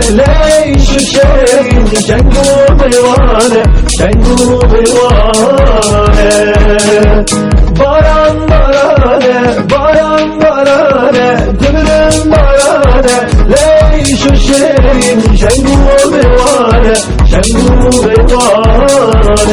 ley şu şeyin Cengu divane, cengu divane. Baran barane, baran barane, gülüm barane, ley şu şeyin Cengu divane, cengu divane.